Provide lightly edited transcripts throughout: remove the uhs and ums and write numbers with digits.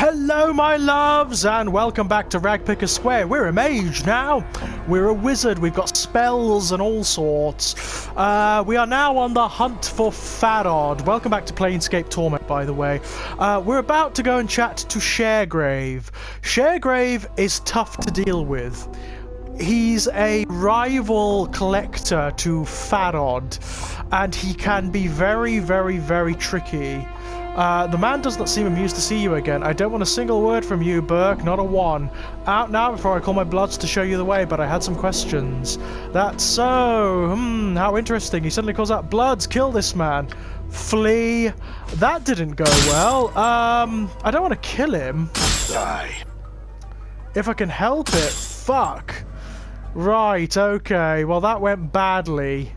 Hello my loves and welcome back to Ragpicker Square. We're a mage now. We're a wizard. We've got spells and all sorts. We are now on the hunt for Pharod. Welcome back to Planescape Torment, by the way. We're about to go and chat to Sharegrave. Sharegrave is tough to deal with. He's a rival collector to Pharod, and he can be very, very, very tricky. The man does not seem amused to see you again. I don't want a single word from you, Burke, not a one. Out now before I call my bloods to show you the way, but I had some questions. That's so. How interesting. He suddenly calls out, Bloods, kill this man. Flee. That didn't go well. I don't want to kill him. Die. If I can help it. Fuck. Right, okay. Well, that went badly.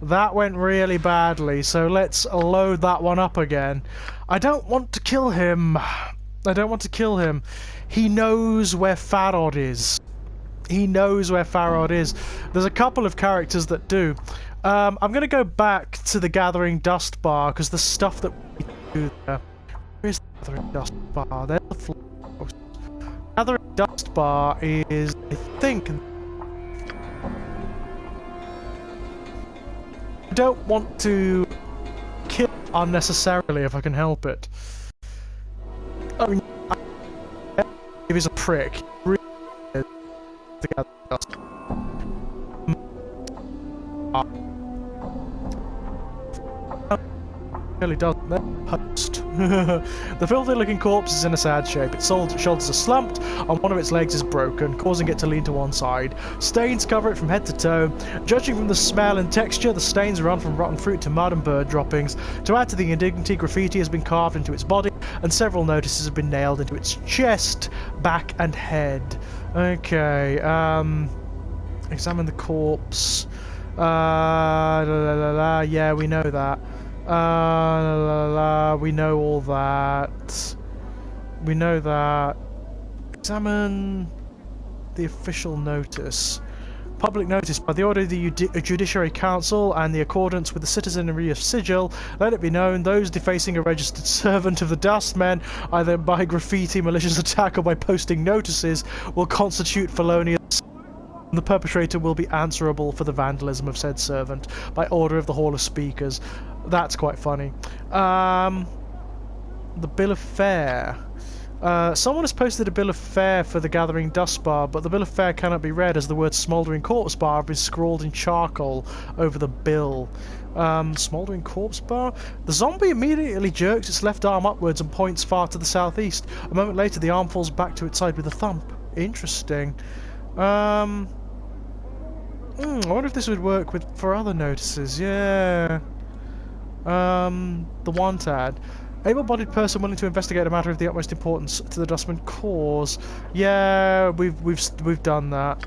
That went really badly, so let's load that one up again. I don't want to kill him. I don't want to kill him. He knows where Pharod is. He knows where Pharod is. There's a couple of characters that do. I'm going to go back to the Gathering Dust Bar, because the stuff that we do there... Where's the Gathering Dust Bar? There's the floor. Gathering Dust Bar is, I think... I don't want to kill unnecessarily if I can help it. I mean, if he's a prick, really is the dust. Really does. Post. The filthy-looking corpse is in a sad shape. Its shoulders are slumped, and one of its legs is broken, causing it to lean to one side. Stains cover it from head to toe. Judging from the smell and texture, the stains run from rotten fruit to mud and bird droppings. To add to the indignity, graffiti has been carved into its body, and several notices have been nailed into its chest, back, and head. Okay, examine the corpse. Yeah, we know that. We know all that. We know that. Examine the official notice. Public notice by the order of the Judiciary Council and the accordance with the citizenry of Sigil, let it be known those defacing a registered servant of the Dustmen, either by graffiti, malicious attack, or by posting notices, will constitute felonious. The perpetrator will be answerable for the vandalism of said servant by order of the Hall of Speakers. That's quite funny. The bill of fare. Someone has posted a bill of fare for the Gathering Dust Bar, but the bill of fare cannot be read as the words Smouldering Corpse Bar have been scrawled in charcoal over the bill. Smouldering Corpse Bar? The zombie immediately jerks its left arm upwards and points far to the southeast. A moment later, the arm falls back to its side with a thump. Interesting. I wonder if this would work for other notices. Yeah. The want ad. Able-bodied person willing to investigate a matter of the utmost importance to the Dustman cause. Yeah, we've done that.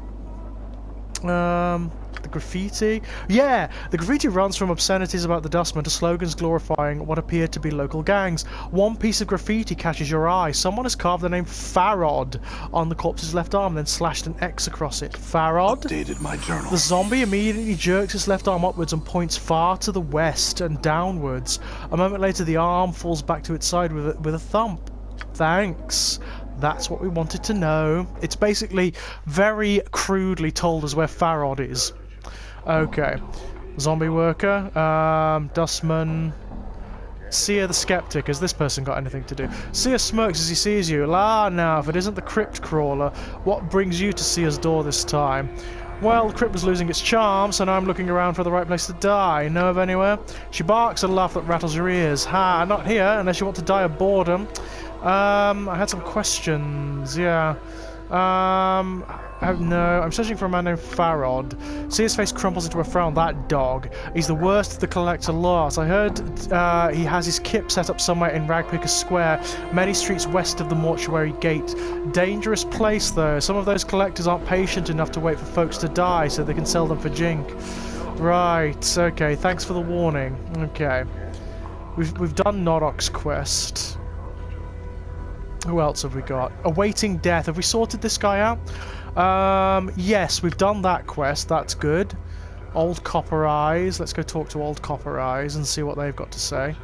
The graffiti. Yeah, the graffiti runs from obscenities about the Dustman to slogans glorifying what appear to be local gangs. One piece of graffiti catches your eye. Someone has carved the name Pharod on the corpse's left arm, then slashed an X across it. Pharod? Updated my journal. The zombie immediately jerks its left arm upwards and points far to the west and downwards. A moment later, the arm falls back to its side with a thump. Thanks. That's what we wanted to know. It's basically very crudely told us where Pharod is. Okay. Zombie worker. Dustman. Seer the Skeptic. Has this person got anything to do? Seer smirks as he sees you. La, now, if it isn't the Crypt Crawler, what brings you to Seer's door this time? Well, the crypt was losing its charm, so now I'm looking around for the right place to die. Know of anywhere? She barks a laugh that rattles your ears. Ha, not here, unless you want to die of boredom. I had some questions, yeah. No, I'm searching for a man named Pharod. See his face crumples into a frown. That dog. He's the worst of the collector lots. I heard he has his kip set up somewhere in Ragpicker Square, many streets west of the mortuary gate. Dangerous place, though. Some of those collectors aren't patient enough to wait for folks to die so they can sell them for jink. Right, okay, thanks for the warning. Okay. We've done Nodok's quest. Who else have we got? Awaiting death. Have we sorted this guy out? Yes, we've done that quest. That's good. Old Copper Eyes. Let's go talk to Old Copper Eyes and see what they've got to say.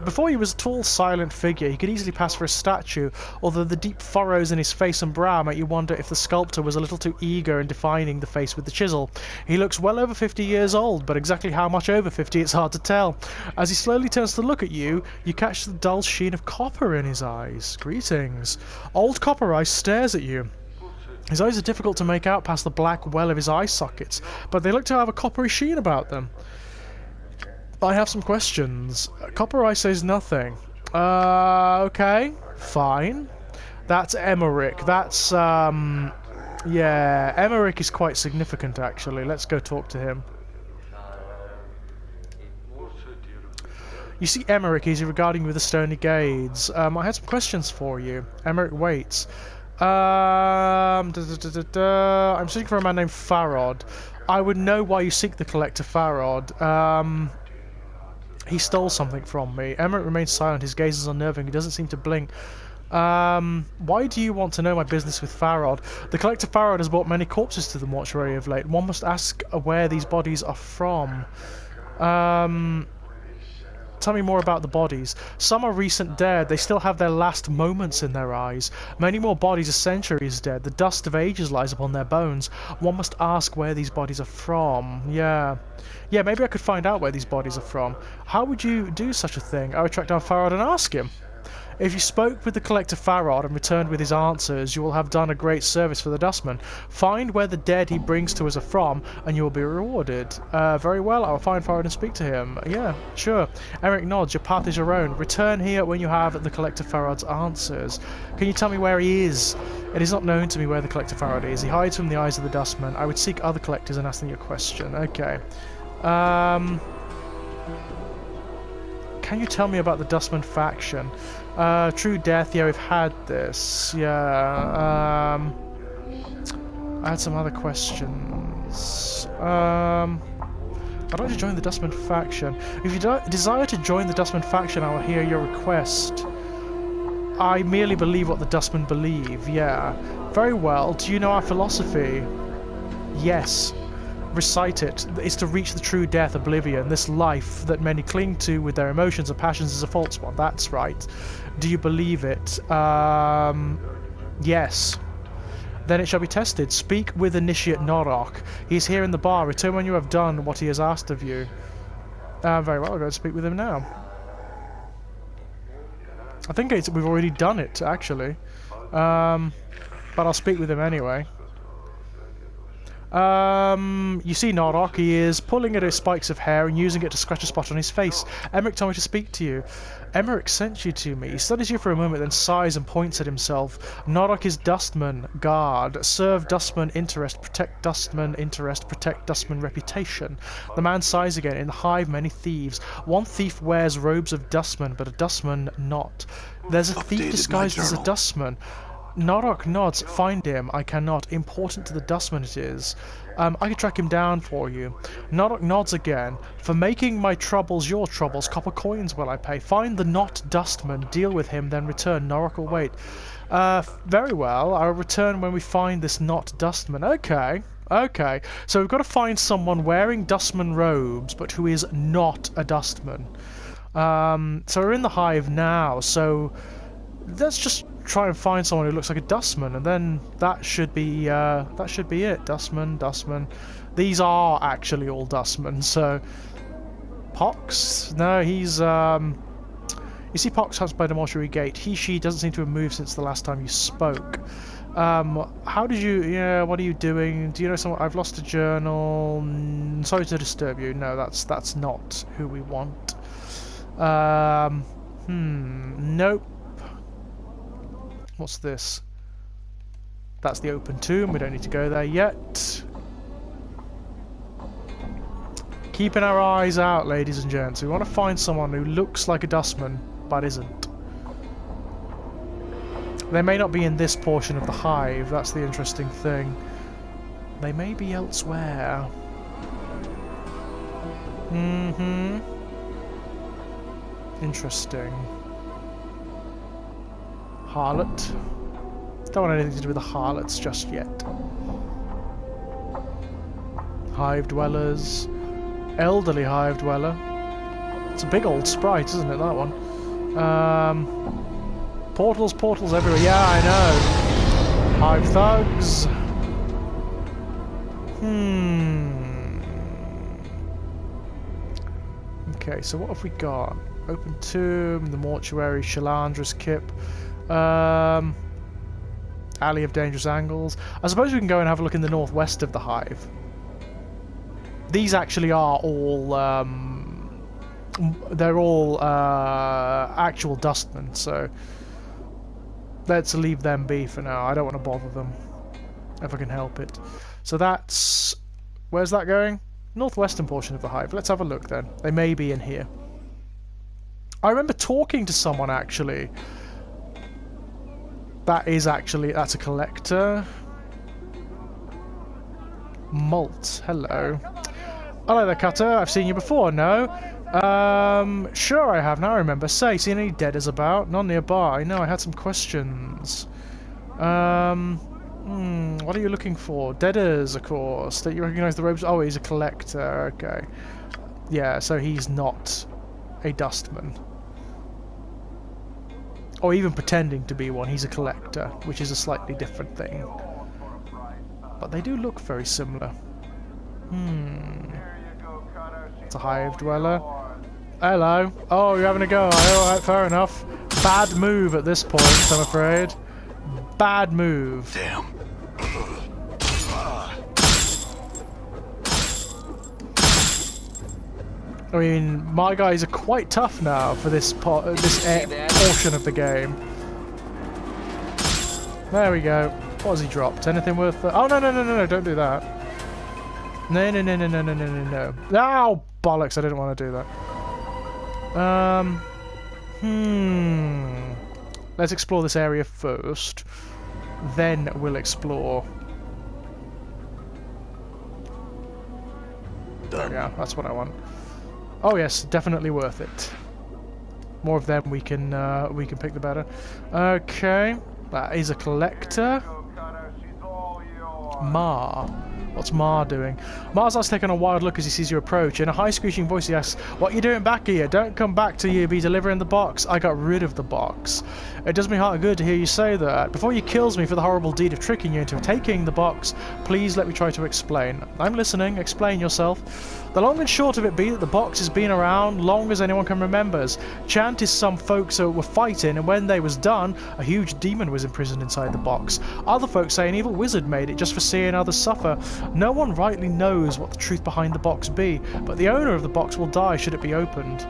Before he was a tall, silent figure, he could easily pass for a statue, although the deep furrows in his face and brow make you wonder if the sculptor was a little too eager in defining the face with the chisel. He looks well over 50 years old, but exactly how much over 50 it's hard to tell. As he slowly turns to look at you, you catch the dull sheen of copper in his eyes. Greetings. Old Copper Eye stares at you. His eyes are difficult to make out past the black well of his eye sockets, but they look to have a coppery sheen about them. I have some questions. Copper Eye says nothing. Okay, fine. That's Emmerich. That's, yeah, Emmerich is quite significant, actually. Let's go talk to him. You see Emmerich, is regarding you with a stony gaze. I had some questions for you. Emmerich waits. I'm seeking for a man named Pharod. I would know why you seek the collector Pharod. He stole something from me. Emmerich remains silent. His gaze is unnerving. He doesn't seem to blink. Why do you want to know my business with Pharod? The collector Pharod has brought many corpses to the mortuary of late. One must ask where these bodies are from. Tell me more about the bodies. Some are recent dead. They still have their last moments in their eyes. Many more bodies are centuries dead. The dust of ages lies upon their bones. One must ask where these bodies are from. Yeah, maybe I could find out where these bodies are from. How would you do such a thing? I would track down Pharod and ask him. If you spoke with the collector Pharod and returned with his answers, you will have done a great service for the dustman. Find where the dead he brings to us are from, and you will be rewarded. Very well, I will find Pharod and speak to him. Yeah, sure. Emmerich nods. Your path is your own. Return here when you have the collector Pharod's answers. Can you tell me where he is? It is not known to me where the collector Pharod is. He hides from the eyes of the dustman. I would seek other collectors and ask them your question. Okay. Can you tell me about the Dustman faction? True Death, yeah, we've had this. Yeah, I had some other questions. I'd like to join the Dustman faction. If you desire to join the Dustman faction, I will hear your request. I merely believe what the Dustmen believe, yeah. Very well. Do you know our philosophy? Yes. Recite it. It's to reach the true death, oblivion. This life that many cling to with their emotions and passions is a false one. That's right. Do you believe it? Yes. Then it shall be tested. Speak with Initiate Norok. He is here in the bar. Return when you have done what he has asked of you. Very well, I'll go and speak with him now. I think we've already done it, actually. But I'll speak with him anyway. You see Norok, he is pulling at his spikes of hair and using it to scratch a spot on his face. Emmerich told me to speak to you. Emmerich sent you to me. He studies you for a moment, then sighs and points at himself. Norok is Dustman, guard. Serve Dustman interest, protect Dustman interest, protect Dustman reputation. The man sighs again. In the hive, many thieves. One thief wears robes of Dustman, but a Dustman not. There's a thief disguised as a Dustman. Norok nods. Find him. I cannot. Important to the Dustman it is. I can track him down for you. Norok nods again. For making my troubles your troubles, copper coins will I pay. Find the not Dustman, deal with him, then return. Norok will wait. Very well. I will return when we find this not Dustman. Okay. Okay. So we've got to find someone wearing Dustman robes, but who is not a Dustman. So we're in the hive now, so let's just try and find someone who looks like a Dustman, and then that should be it. Dustman. These are actually all Dustmen. So Pox? No, he's you see Pox comes by the mortuary gate. She doesn't seem to have moved since the last time you spoke. How did you? Yeah, what are you doing? Do you know someone? I've lost a journal. Sorry to disturb you. No, that's not who we want. Nope. What's this? That's the open tomb. We don't need to go there yet. Keeping our eyes out, ladies and gents. We want to find someone who looks like a Dustman, but isn't. They may not be in this portion of the hive. That's the interesting thing. They may be elsewhere. Interesting. Harlot. Don't want anything to do with the harlots just yet. Hive dwellers. Elderly hive dweller. It's a big old sprite, isn't it, that one? Portals, portals everywhere. Yeah, I know. Hive thugs. Okay, so what have we got? Open Tomb, the Mortuary, Shalandra's Kip, Alley of Dangerous Angles. I suppose we can go and have a look in the northwest of the Hive. These actually are all, they're all actual dustmen, so let's leave them be for now. I don't want to bother them, if I can help it. So that's... where's that going? Northwestern portion of the Hive. Let's have a look then. They may be in here. I remember talking to someone actually. That's a collector. Malt, hello. Hello there, Cutter. I've seen you before, no? Sure I have, now I remember. Say, seen any deaders about? None nearby. No, I had some questions. What are you looking for? Deaders, of course. That you recognise the robes? Oh, he's a collector. Okay. Yeah, so he's not a dustman. Or even pretending to be one. He's a collector, which is a slightly different thing. But they do look very similar. It's a Hive dweller. Hello. Oh, you're having a go. Alright, fair enough. Bad move at this point, I'm afraid. Bad move. Damn. I mean, my guys are quite tough now for this portion of the game. There we go. What has he dropped? Anything worth... oh, no, don't do that. No. Oh, bollocks, I didn't want to do that. Let's explore this area first. Then we'll explore... there we go, that's what I want. Oh yes, definitely worth it. More of them we can pick the better. Okay, that is a collector. Ma. What's Ma doing? Mars starts taking a wild look as he sees you approach. In a high screeching voice he asks, "What you doing back here? Don't come back till you be delivering the box." I got rid of the box. It does me heart good to hear you say that. Before you kills me for the horrible deed of tricking you into taking the box, please let me try to explain. I'm listening. Explain yourself. The long and short of it be that the box has been around long as anyone can remembers. Chant is some folks were fighting, and when they was done, a huge demon was imprisoned inside the box. Other folks say an evil wizard made it just for seeing others suffer. No one rightly knows what the truth behind the box be, but the owner of the box will die should it be opened.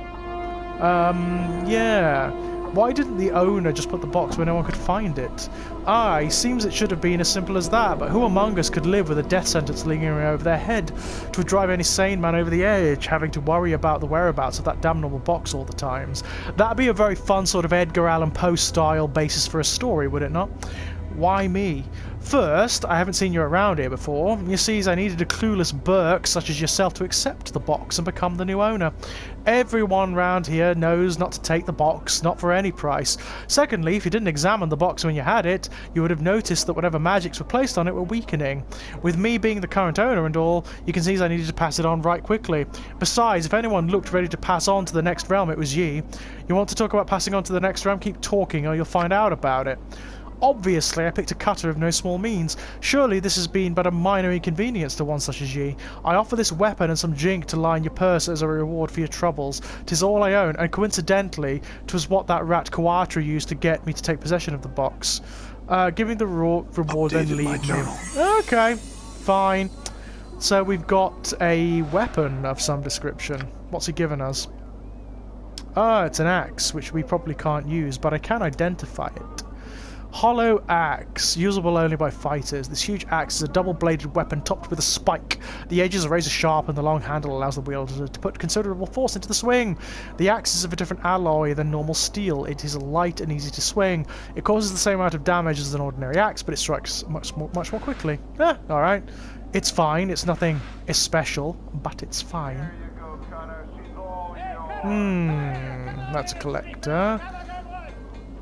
Yeah. Why didn't the owner just put the box where no one could find it? Aye, seems it should have been as simple as that, but who among us could live with a death sentence lingering over their head? 'Twould drive any sane man over the edge, having to worry about the whereabouts of that damnable box all the times. That'd be a very fun sort of Edgar Allan Poe style basis for a story, would it not? Why me? First, I haven't seen you around here before. You see, I needed a clueless Burke such as yourself to accept the box and become the new owner. Everyone round here knows not to take the box, not for any price. Secondly, if you didn't examine the box when you had it, you would have noticed that whatever magics were placed on it were weakening. With me being the current owner and all, you can see I needed to pass it on right quickly. Besides, if anyone looked ready to pass on to the next realm, it was ye. You want to talk about passing on to the next realm? Keep talking or you'll find out about it. Obviously, I picked a cutter of no small means. Surely this has been but a minor inconvenience to one such as ye. I offer this weapon and some jink to line your purse as a reward for your troubles. 'Tis all I own, and coincidentally, 'twas what that rat Coatru used to get me to take possession of the box. Give me the reward, then leave me. Okay, fine. So we've got a weapon of some description. What's he given us? It's an axe, which we probably can't use, but I can identify it. Hollow axe, usable only by fighters. This huge axe is a double-bladed weapon topped with a spike. The edges are razor sharp and the long handle allows the wielder to put considerable force into the swing. The axe is of a different alloy than normal steel. It is light and easy to swing. It causes the same amount of damage as an ordinary axe, but it strikes much more quickly. Alright. It's fine. It's nothing special, but it's fine. That's a collector.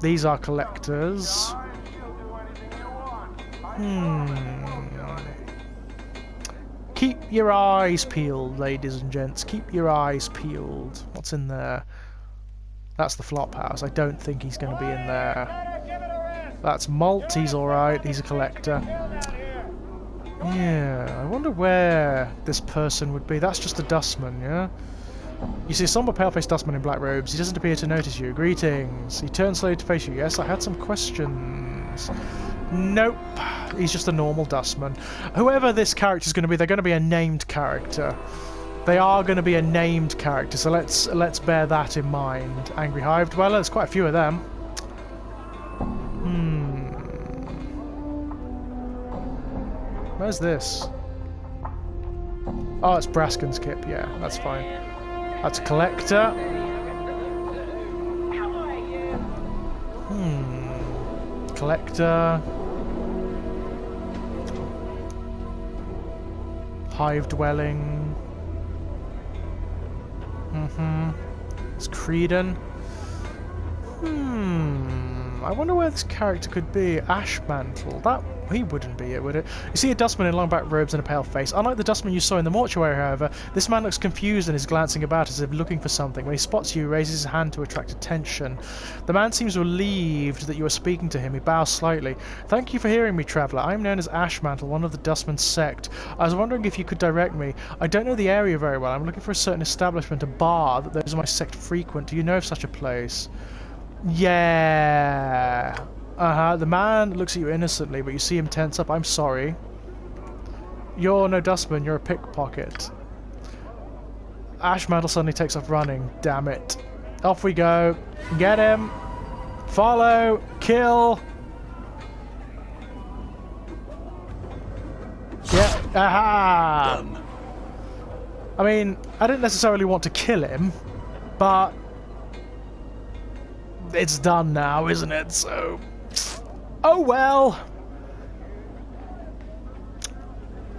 These are collectors. Keep your eyes peeled, ladies and gents. Keep your eyes peeled. What's in there? That's the flop house. I don't think he's going to be in there. That's Malt. He's alright. He's a collector. Yeah, I wonder where this person would be. That's just a dustman, yeah? You see a somber pale-faced dustman in black robes. He doesn't appear to notice you. Greetings. He turns slowly to face you. Yes, I had some questions. Nope. He's just a normal dustman. Whoever this character is going to be, they're going to be a named character. They are going to be a named character, so let's bear that in mind. Angry Hive Dweller, there's quite a few of them. Where's this? Oh, it's Braskin's Kip, yeah, that's fine. That's a collector. Collector. Hive Dwelling. It's Creedon. I wonder where this character could be. Ashmantle. That he wouldn't be it, would it? You see a dustman in long black robes and a pale face. Unlike the dustman you saw in the mortuary, however, this man looks confused and is glancing about as if looking for something. When he spots you, he raises his hand to attract attention. The man seems relieved that you are speaking to him. He bows slightly. Thank you for hearing me, traveller. I am known as Ashmantle, one of the dustman's sect. I was wondering if you could direct me. I don't know the area very well. I'm looking for a certain establishment, a bar, that those of my sect frequent. Do you know of such a place? Yeah. The man looks at you innocently, but you see him tense up. I'm sorry. You're no dustman, you're a pickpocket. Ashmantle suddenly takes off running. Damn it. Off we go. Get him. Follow. Kill. Yeah. Aha! Done. I mean, I didn't necessarily want to kill him, but it's done now, isn't it? So, oh well.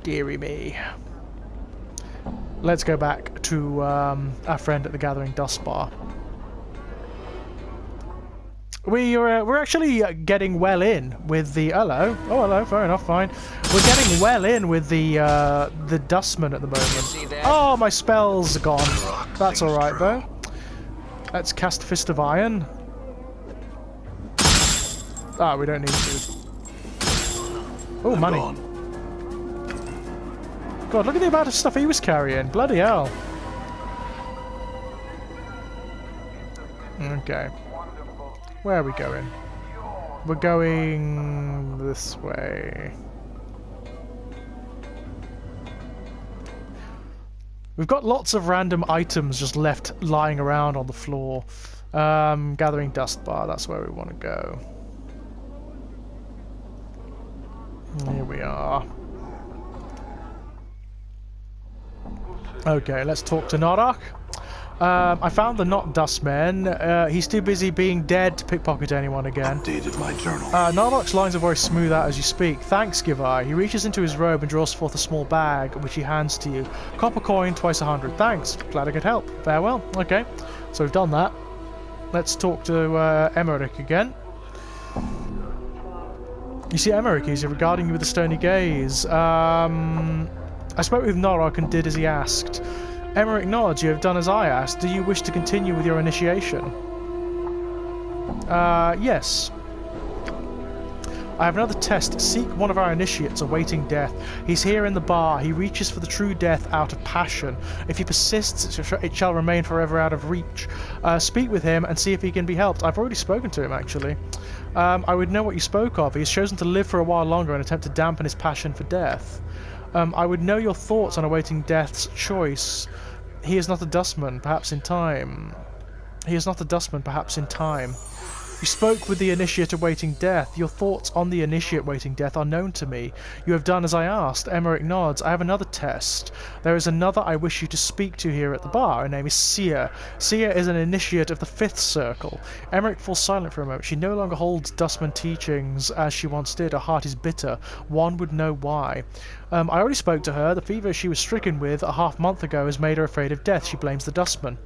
Deary me. Let's go back to our friend at the Gathering Dust Bar. We're actually getting well in with the hello. Oh, hello. Fair enough. Fine. We're getting well in with the dustman at the moment. Oh, my spells are gone. That's all right though. Let's cast Fist of Iron. Ah, we don't need to. Oh, money. God, look at the amount of stuff he was carrying. Bloody hell. Okay. Where are we going? We're going this way. We've got lots of random items just left lying around on the floor. Gathering Dust Bar, that's where we want to go. Here we are. Okay, let's talk to Norak. I found the not dustman. He's too busy being dead to pickpocket anyone again. Updated my journal. Norak's lines are very smooth out as you speak. Thanks, Givai. He reaches into his robe and draws forth a small bag, which he hands to you. Copper coin, twice 100. Thanks. Glad I could help. Farewell. Okay, so we've done that. Let's talk to Emmerich again. You see Emmerich, he's regarding you with a stony gaze. I spoke with Norak and did as he asked. Emmerich nods. You have done as I asked. Do you wish to continue with your initiation? Yes. I have another test. Seek one of our initiates awaiting death. He's here in the bar. He reaches for the true death out of passion. If he persists, it shall remain forever out of reach. Speak with him and see if he can be helped. I've already spoken to him, actually. I would know what you spoke of. He has chosen to live for a while longer and attempt to dampen his passion for death. I would know your thoughts on awaiting death's choice. He is not a dustman, perhaps in time. He is not a dustman, perhaps in time. You spoke with the initiate awaiting death. Your thoughts on the initiate waiting death are known to me. You have done as I asked. Emmerich nods. I have another test. There is another I wish you to speak to here at the bar. Her name is Sia. Sia is an initiate of the 5th Circle. Emmerich falls silent for a moment. She no longer holds dustman teachings as she once did. Her heart is bitter. One would know why. I already spoke to her. The fever she was stricken with a half-month ago has made her afraid of death. She blames the dustman.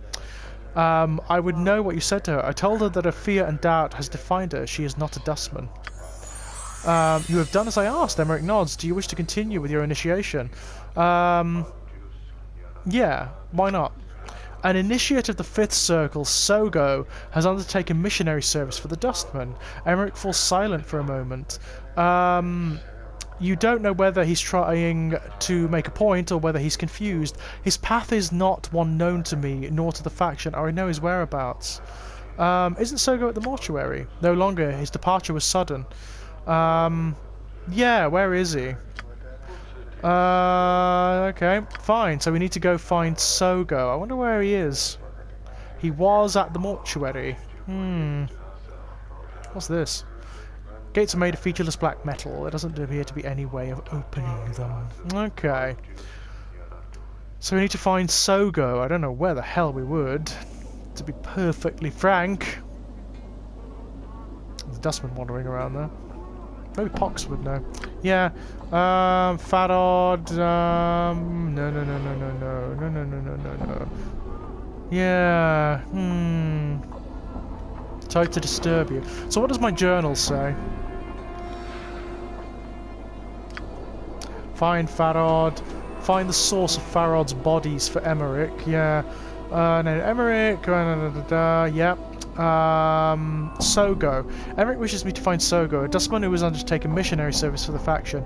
I would know what you said to her. I told her that her fear and doubt has defined her. She is not a dustman. You have done as I asked, Emmerich nods. Do you wish to continue with your initiation? Yeah, why not? An initiate of the 5th Circle, Sogo, has undertaken missionary service for the Dustman. Emmerich falls silent for a moment. You don't know whether he's trying to make a point or whether he's confused. His path is not one known to me, nor to the faction, or I know his whereabouts. Isn't Sogo at the mortuary? No longer. His departure was sudden. Yeah, where is he? Okay, fine. So we need to go find Sogo. I wonder where he is. He was at the mortuary. What's this? Gates are made of featureless black metal. There doesn't appear to be any way of opening them. Okay. So we need to find Sogo. I don't know where the hell we would, to be perfectly frank. There's a dustman wandering around there. Maybe Pox would know. Yeah. Pharod. No. Yeah. Tried to disturb you. So what does my journal say? Find Pharod. Find the source of Pharod's bodies for Emmerich. Yeah. No, Emmerich. Yep. Sogo. Emmerich wishes me to find Sogo, a dustman who has undertaken missionary service for the faction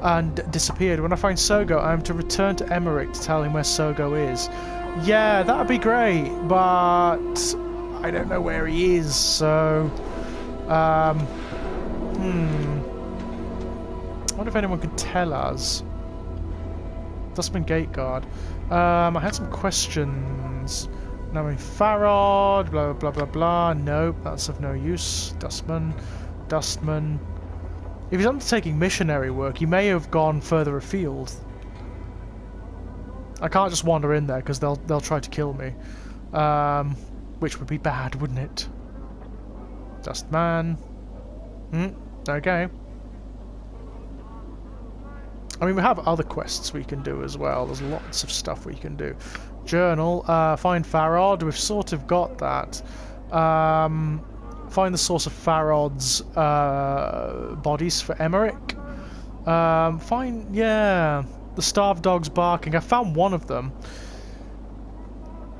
and disappeared. When I find Sogo, I am to return to Emmerich to tell him where Sogo is. Yeah, that would be great, but I don't know where he is, so... I wonder if anyone can tell us. Dustman Gate Guard. I had some questions. Now in Pharod, blah blah blah blah. Nope, that's of no use. Dustman. If he's undertaking missionary work, he may have gone further afield. I can't just wander in there because they'll try to kill me, which would be bad, wouldn't it? Dustman. Okay. I mean, we have other quests we can do as well. There's lots of stuff we can do. Journal, find Pharod. We've sort of got that. Find the source of Pharod's bodies for Emmerich. Yeah, the starved dog's barking. I found one of them.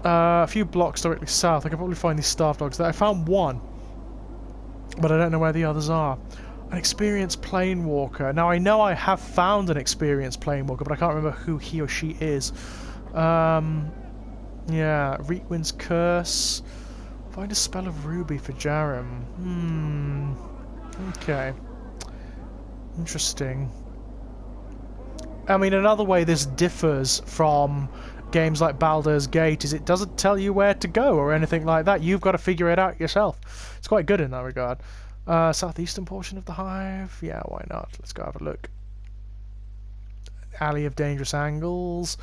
A few blocks directly south. I can probably find these starved dogs there. I found one, but I don't know where the others are. An experienced planewalker. Now I know I have found an experienced planewalker, but I can't remember who he or she is. Yeah, Reekwind's Curse. Find a spell of Ruby for Jarum. Okay. Interesting. I mean, another way this differs from games like Baldur's Gate is it doesn't tell you where to go or anything like that. You've got to figure it out yourself. It's quite good in that regard. Southeastern portion of the hive? Yeah, why not? Let's go have a look. Alley of Dangerous Angles.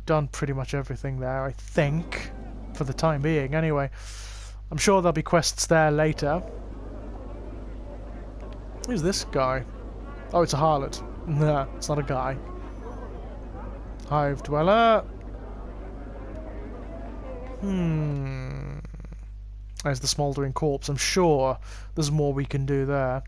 Done pretty much everything there, I think. For the time being, anyway. I'm sure there'll be quests there later. Who's this guy? Oh, it's a harlot. Nah, it's not a guy. Hive Dweller. There's the smouldering corpse. I'm sure there's more we can do there.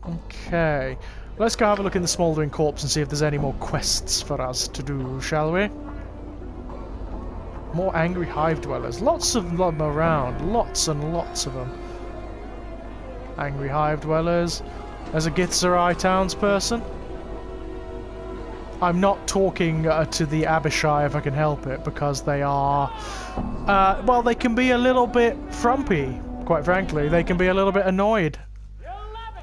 Okay. Let's go have a look in the smouldering corpse and see if there's any more quests for us to do, shall we? More angry hive dwellers. Lots of them around. Lots and lots of them. Angry hive dwellers. There's a Githzerai townsperson. I'm not talking to the Abishai if I can help it, because they are... well, they can be a little bit frumpy, quite frankly. They can be a little bit annoyed.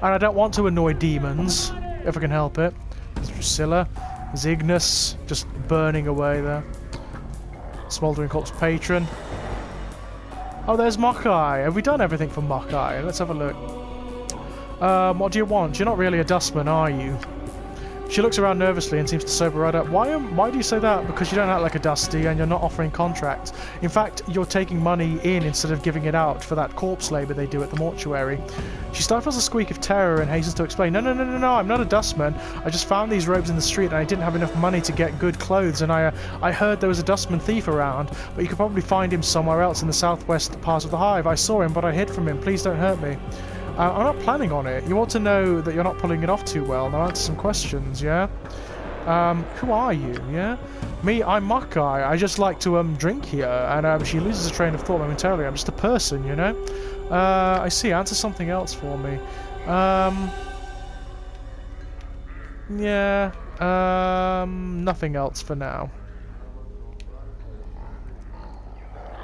And I don't want to annoy demons, if I can help it. There's Drusilla. There's Ignis, just burning away there. Smouldering Corpse Patron. Oh, there's Mokai. Have we done everything for Mokai? Let's have a look. What do you want? You're not really a dustman, are you? She looks around nervously and seems to sober right up. Why do you say that? Because you don't act like a dusty and you're not offering contracts. In fact, you're taking money in instead of giving it out for that corpse labour they do at the mortuary. She stifles a squeak of terror and hastens to explain, No, I'm not a dustman. I just found these robes in the street and I didn't have enough money to get good clothes, and I heard there was a dustman thief around, but you could probably find him somewhere else in the southwest part of the hive. I saw him, but I hid from him. Please don't hurt me. I'm not planning on it. You want to know that you're not pulling it off too well. Now answer some questions, yeah? Who are you, yeah? Me, I'm Makai. I just like to, drink here. And, she loses a train of thought momentarily. I'm just a person, you know? I see. Answer something else for me. Yeah. Nothing else for now.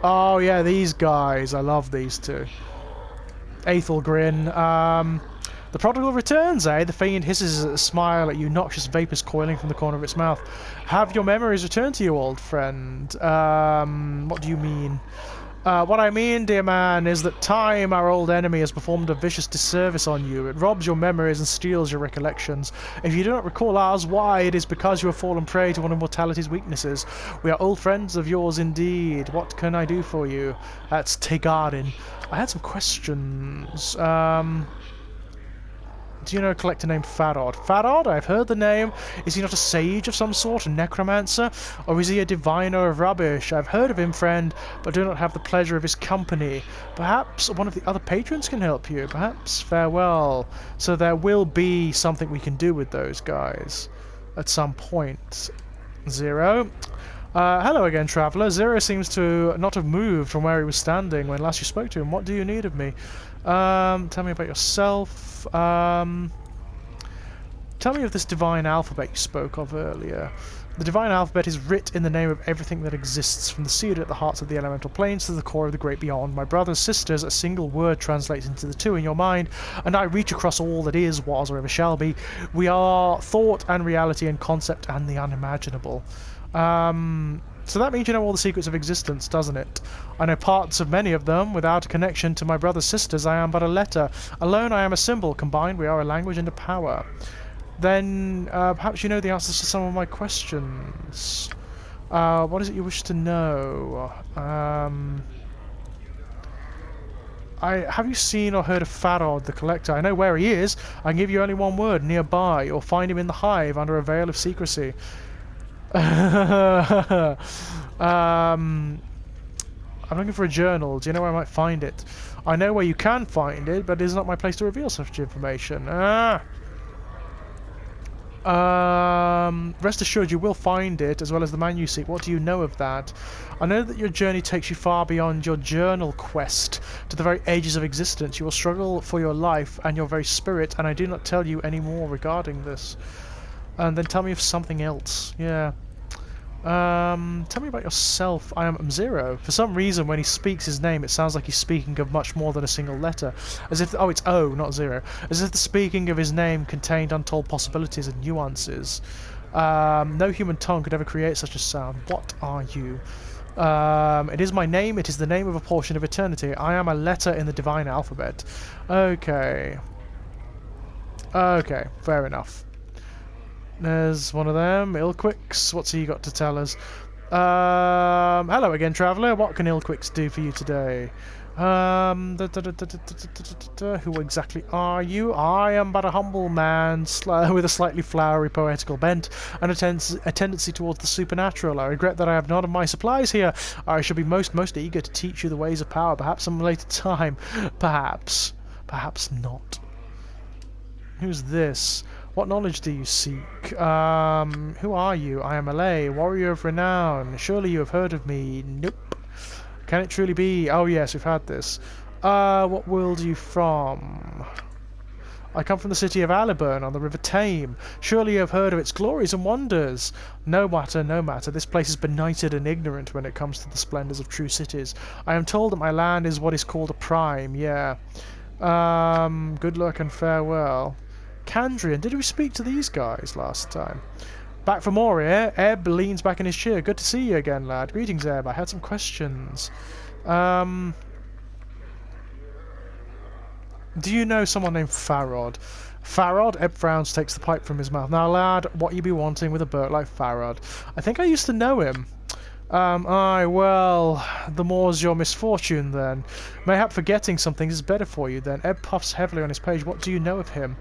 Oh, yeah, these guys. I love these two. Aethel grin. The prodigal returns, eh? The fiend hisses a smile at you, noxious vapours coiling from the corner of its mouth. Have your memories returned to you, old friend? What do you mean? What I mean, dear man, is that time, our old enemy, has performed a vicious disservice on you. It robs your memories and steals your recollections. If you do not recall ours, why, it is because you have fallen prey to one of mortality's weaknesses. We are old friends of yours indeed. What can I do for you? That's Tegarin. I had some questions. Do you know a collector named Pharod? Pharod? I've heard the name. Is he not a sage of some sort, a necromancer? Or is he a diviner of rubbish? I've heard of him, friend, but do not have the pleasure of his company. Perhaps one of the other patrons can help you. Perhaps. Farewell. So there will be something we can do with those guys at some point. Zero. Hello again, traveller. Zero seems to not have moved from where he was standing when last you spoke to him. What do you need of me? Tell me about yourself. Tell me of this divine alphabet you spoke of earlier. The divine alphabet is writ in the name of everything that exists, from the seed at the hearts of the elemental planes to the core of the great beyond. My brothers, sisters, a single word translates into the two in your mind, and I reach across all that is, was, or ever shall be. We are thought and reality and concept and the unimaginable. So that means you know all the secrets of existence, doesn't it? I know parts of many of them. Without a connection to my brothers' sisters, I am but a letter. Alone, I am a symbol. Combined, we are a language and a power. Then, perhaps you know the answers to some of my questions. What is it you wish to know? Have you seen or heard of Pharod, the Collector? I know where he is. I can give you only one word, nearby, or find him in the hive under a veil of secrecy. I'm looking for a journal. Do you know where I might find it? I know where you can find it, but it is not my place to reveal such information. Rest assured you will find it, as well as the man you seek. What do you know of that? I know that your journey takes you far beyond your journal quest, to the very edges of existence. You will struggle for your life and your very spirit, and I do not tell you any more regarding this. And then tell me of something else. Yeah. Tell me about yourself. I am Zero. For some reason, when he speaks his name, it sounds like he's speaking of much more than a single letter. As if... Oh, it's O, not Zero. As if the speaking of his name contained untold possibilities and nuances. No human tongue could ever create such a sound. What are you? It is my name. It is the name of a portion of eternity. I am a letter in the divine alphabet. Okay. Okay, fair enough. There's one of them. Ilquix, what's he got to tell us? Hello again, traveller. What can Ilquix do for you today? Who exactly are you? I am but a humble man with a slightly flowery poetical bent and a tendency towards the supernatural. I regret that I have none of my supplies here. I shall be most eager to teach you the ways of power, perhaps some later time. Perhaps. Perhaps not. Who's this? What knowledge do you seek? Who are you? I am Malay, warrior of renown. Surely you have heard of me. Nope. Can it truly be? Oh yes, we've had this. What world are you from? I come from the city of Aliburn on the River Tame. Surely you have heard of its glories and wonders. No matter, no matter. This place is benighted and ignorant when it comes to the splendours of true cities. I am told that my land is what is called a prime, yeah. Good luck and farewell. Candrian, did we speak to these guys last time? Back for more here. Ebb leans back in his chair. Good to see you again, lad. Greetings, Ebb. I had some questions. Do you know someone named Pharod? Pharod, Ebb frowns, takes the pipe from his mouth. Now, lad, what you be wanting with a bird like Pharod? I think I used to know him. Aye, well, the more's your misfortune then. Mayhap forgetting something is better for you then. Ebb puffs heavily on his page. What do you know of him?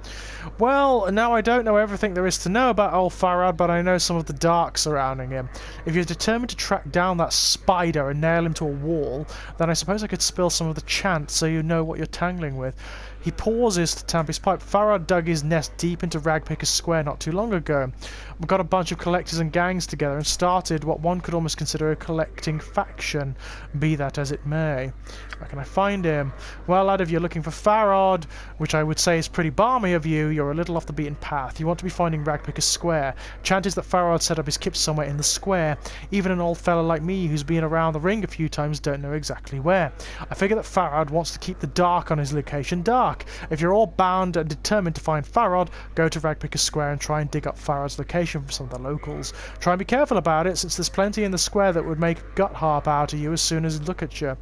Well, now I don't know everything there is to know about old Pharod, but I know some of the dark surrounding him. If you're determined to track down that spider and nail him to a wall, then I suppose I could spill some of the chant so you know what you're tangling with. He pauses to tamp his pipe. Pharod dug his nest deep into Ragpicker's Square not too long ago. We got a bunch of collectors and gangs together and started what one could almost consider a collecting faction, be that as it may. Where can I find him? Well, lad, if you're looking for Pharod, which I would say is pretty balmy of you, you're a little off the beaten path. You want to be finding Ragpicker's Square. Chant is that Pharod set up his kip somewhere in the square. Even an old fella like me who's been around the ring a few times don't know exactly where. I figure that Pharod wants to keep the dark on his location dark. If you're all bound and determined to find Pharod, go to Ragpicker's Square and try and dig up Pharod's location from some of the locals. Try and be careful about it, since there's plenty in the square that would make a gut harp out of you as soon as you look at you.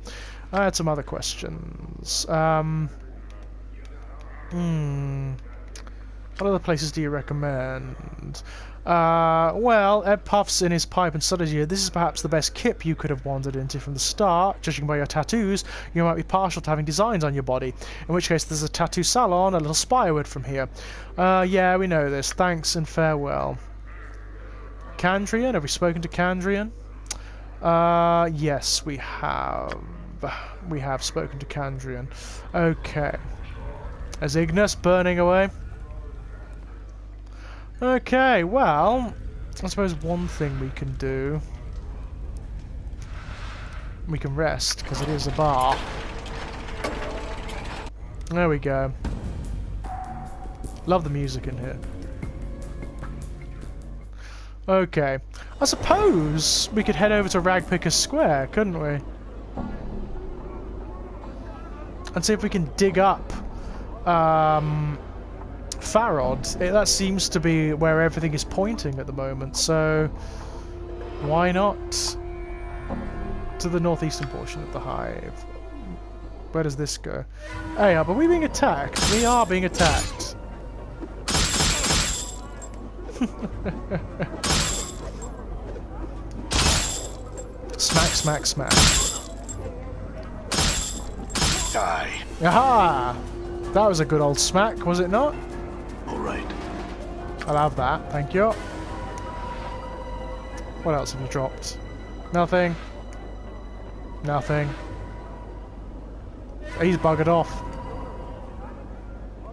I had some other questions. What other places do you recommend? Well, Ed puffs in his pipe and studies you. This is perhaps the best kip you could have wandered into from the start. Judging by your tattoos, you might be partial to having designs on your body. In which case, there's a tattoo salon a little spyward from here. Yeah, we know this. Thanks and farewell. Candrian? Have we spoken to Candrian? Yes, we have. We have spoken to Candrian. Okay. Is Ignis burning away? Okay, well, I suppose one thing we can do... We can rest, because it is a bar. There we go. Love the music in here. Okay. I suppose we could head over to Ragpicker's Square, couldn't we? And see if we can dig up Pharod. That seems to be where everything is pointing at the moment, so why not to the northeastern portion of the hive? Where does this go? Hey, are we being attacked? We are being attacked. Smack, smack, smack. Die. Aha! That was a good old smack, was it not? All right. I'll have that, thank you. What else have you dropped? Nothing. Nothing. He's buggered off.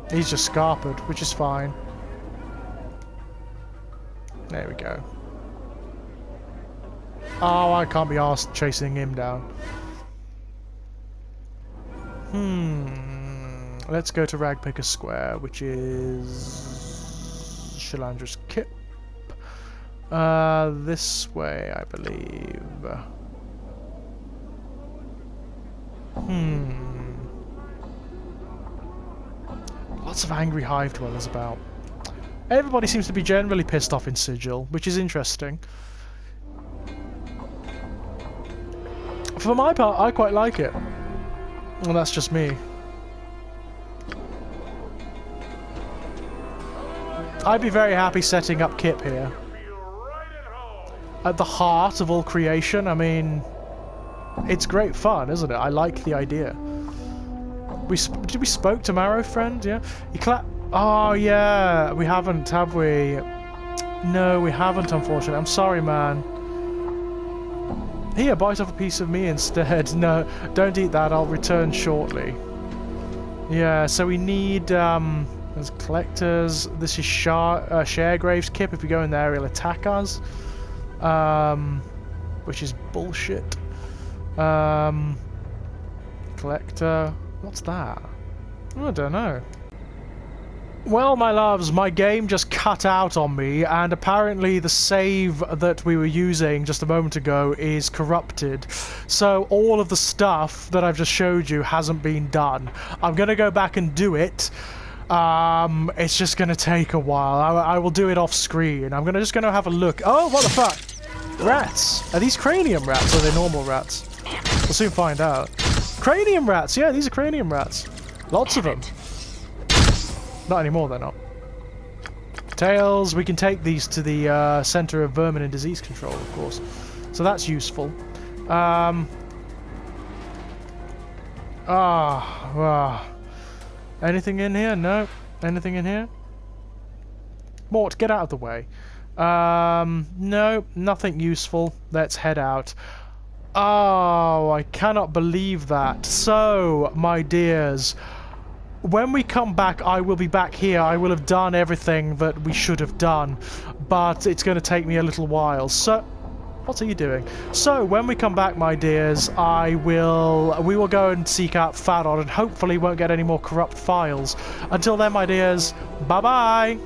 He's just scarpered, which is fine. There we go. Oh, I can't be arsed chasing him down. Let's go to Ragpicker's Square, which is Shalandra's Kip. This way, I believe. Lots of angry hive dwellers about. Everybody seems to be generally pissed off in Sigil, which is interesting. For my part, I quite like it. Well, that's just me. I'd be very happy setting up Kip here. At the heart of all creation, I mean... It's great fun, isn't it? I like the idea. Did we spoke to Marrow Friend? Yeah? He oh, yeah. We haven't, have we? No, we haven't, unfortunately. I'm sorry, man. Here, bite off a piece of me instead. No, don't eat that. I'll return shortly. Yeah, so we need... There's collectors. This is Sharegrave's Kip. If we go in there, he'll attack us. Which is bullshit. Collector. What's that? I don't know. Well, my loves, my game just cut out on me, and apparently the save that we were using just a moment ago is corrupted. So all of the stuff that I've just showed you hasn't been done. I'm going to go back and do it. It's just going to take a while. I will do it off screen. I'm just going to have a look. Oh, what the fuck? Rats. Are these cranium rats or are they normal rats? We'll soon find out. Cranium rats. Yeah, these are cranium rats. Lots of them. Not anymore, they're not. Tails, we can take these to the Center of Vermin and Disease Control, of course. So that's useful. Anything in here? No. Anything in here? Mort, get out of the way. No, nothing useful. Let's head out. Oh, I cannot believe that. So, my dears, when we come back, I will be back here. I will have done everything that we should have done, but it's going to take me a little while. So, what are you doing? So, when we come back, my dears, we will go and seek out Pharod and hopefully won't get any more corrupt files. Until then, my dears, bye-bye!